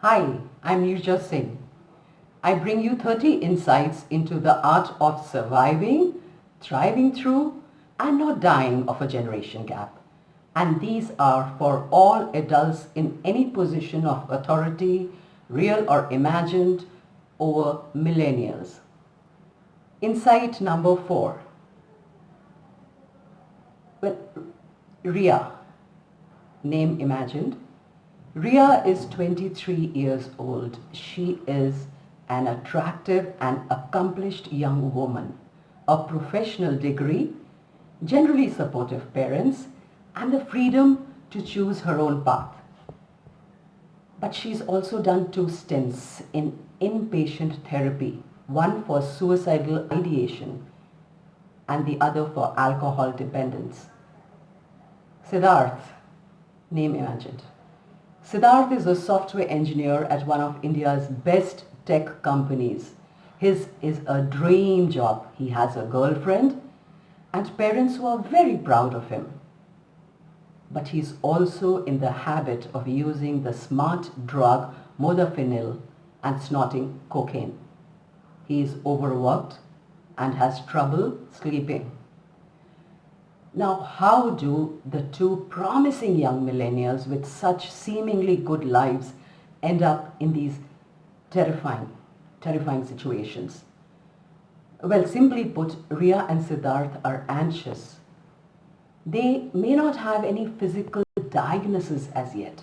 Hi, I'm Nirja Singh. I bring you 30 insights into the art of surviving, thriving through, and not dying of a generation gap. And these are for all adults in any position of authority, real or imagined, over millennials. Insight number 4. Well, Ria, name imagined. Ria is 23 years old. She is an attractive and accomplished young woman, a professional degree, generally supportive parents, and the freedom to choose her own path. But she's also done 2 stints in inpatient therapy, one for suicidal ideation and the other for alcohol dependence. Sidharth, name imagined. Sidharth is a software engineer at one of India's best tech companies. His is a dream job. He has a girlfriend and parents who are very proud of him. But he's also in the habit of using the smart drug modafinil and snorting cocaine. He is overworked and has trouble sleeping. Now, how do the two promising young millennials with such seemingly good lives end up in these terrifying situations? Well, simply put, Ria and Siddharth are anxious. They may not have any physical diagnosis as yet,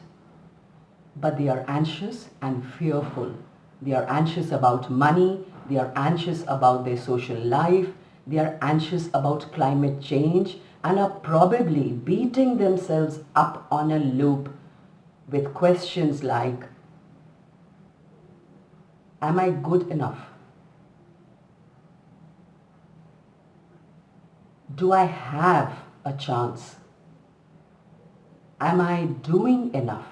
but they are anxious and fearful. They are anxious about money, they are anxious about their social life, they are anxious about climate change, and are probably beating themselves up on a loop with questions like, am I good enough? Do I have a chance? Am I doing enough?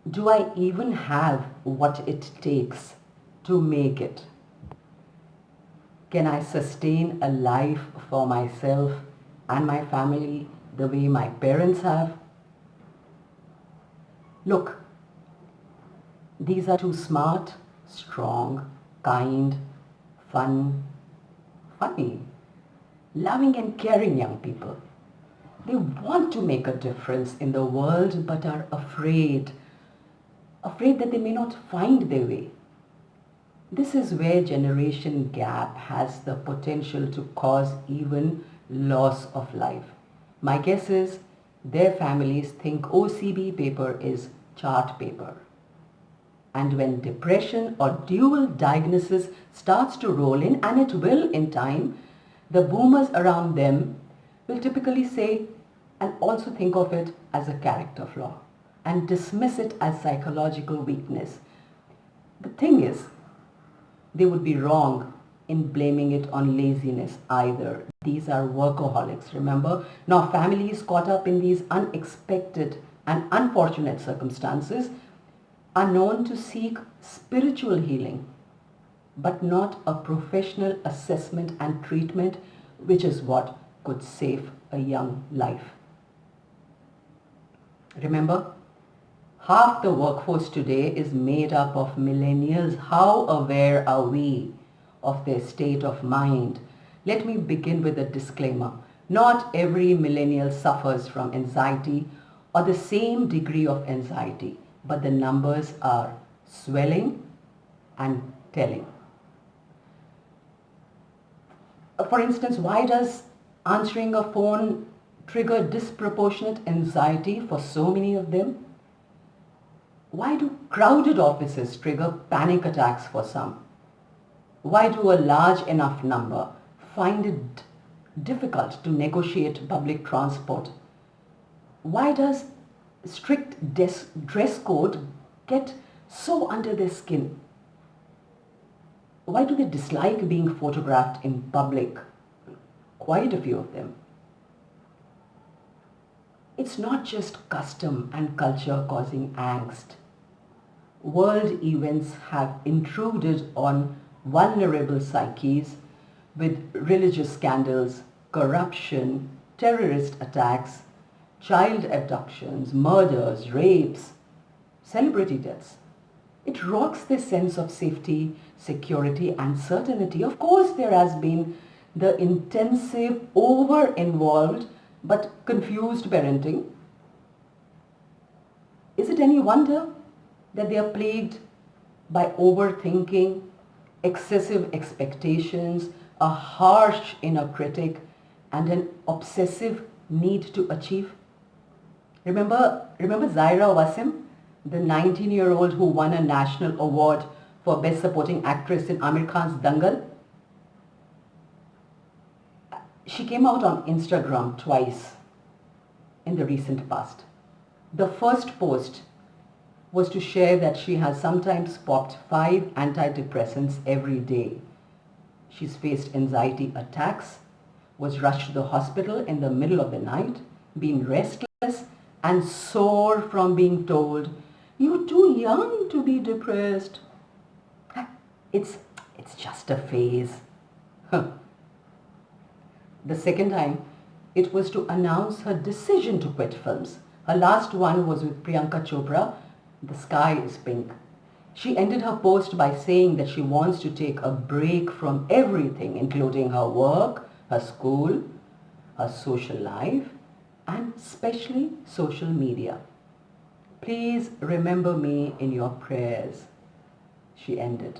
Do I even have what it takes to make it? Can I sustain a life for myself and my family the way my parents have? Look, these are two smart, strong, kind, funny, loving and caring young people. They want to make a difference in the world but are afraid that they may not find their way. This is where generation gap has the potential to cause even loss of life. My guess is their families think OCB paper is chart paper. And when depression or dual diagnosis starts to roll in, and it will in time, the boomers around them will typically say and also think of it as a character flaw and dismiss it as psychological weakness. The thing is, they would be wrong in blaming it on laziness either. These are workaholics, remember? Now, families caught up in these unexpected and unfortunate circumstances are known to seek spiritual healing, but not a professional assessment and treatment, which is what could save a young life. Remember, half the workforce today is made up of millennials. How aware are we of their state of mind? Let me begin with a disclaimer. Not every millennial suffers from anxiety or the same degree of anxiety, but the numbers are swelling and telling. For instance, why does answering a phone trigger disproportionate anxiety for so many of them? Why do crowded offices trigger panic attacks for some? Why do a large enough number find it difficult to negotiate public transport? Why does strict dress code get so under their skin? Why do they dislike being photographed in public? Quite a few of them. It's not just custom and culture causing angst. World events have intruded on vulnerable psyches with religious scandals, corruption, terrorist attacks, child abductions, murders, rapes, celebrity deaths. It rocks their sense of safety, security and certainty. Of course, there has been the intensive, over-involved but confused parenting. Is it any wonder that they are plagued by overthinking, excessive expectations, a harsh inner critic, and an obsessive need to achieve? Remember Zaira Wasim, the 19-year-old who won a national award for Best Supporting Actress in Amir Khan's Dangal? She came out on Instagram twice in the recent past. The first post was to share that she has sometimes popped 5 antidepressants every day. She's faced anxiety attacks, was rushed to the hospital in the middle of the night, been restless and sore from being told, "You're too young to be depressed. It's just a phase." The second time, it was to announce her decision to quit films. Her last one was with Priyanka Chopra, The Sky is Pink. She ended her post by saying that she wants to take a break from everything, including her work, her school, her social life, and especially social media. "Please remember me in your prayers," she ended.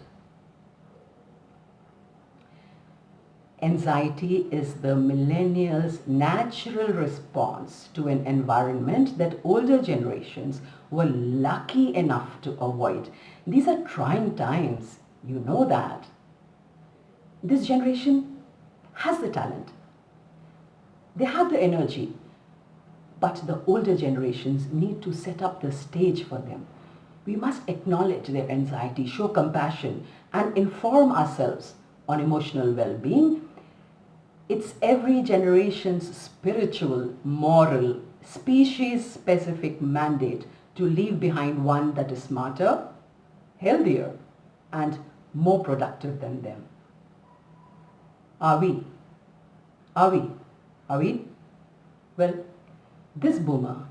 Anxiety is the millennials' natural response to an environment that older generations were lucky enough to avoid. These are trying times, you know that. This generation has the talent. They have the energy, but the older generations need to set up the stage for them. We must acknowledge their anxiety, show compassion, and inform ourselves on emotional well-being. It's every generation's spiritual, moral, species-specific mandate to leave behind one that is smarter, healthier, and more productive than them. Are we? Are we? Are we? Well, this boomer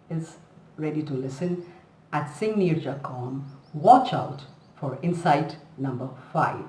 is ready to listen at singneerja.com. Watch out for insight number 5.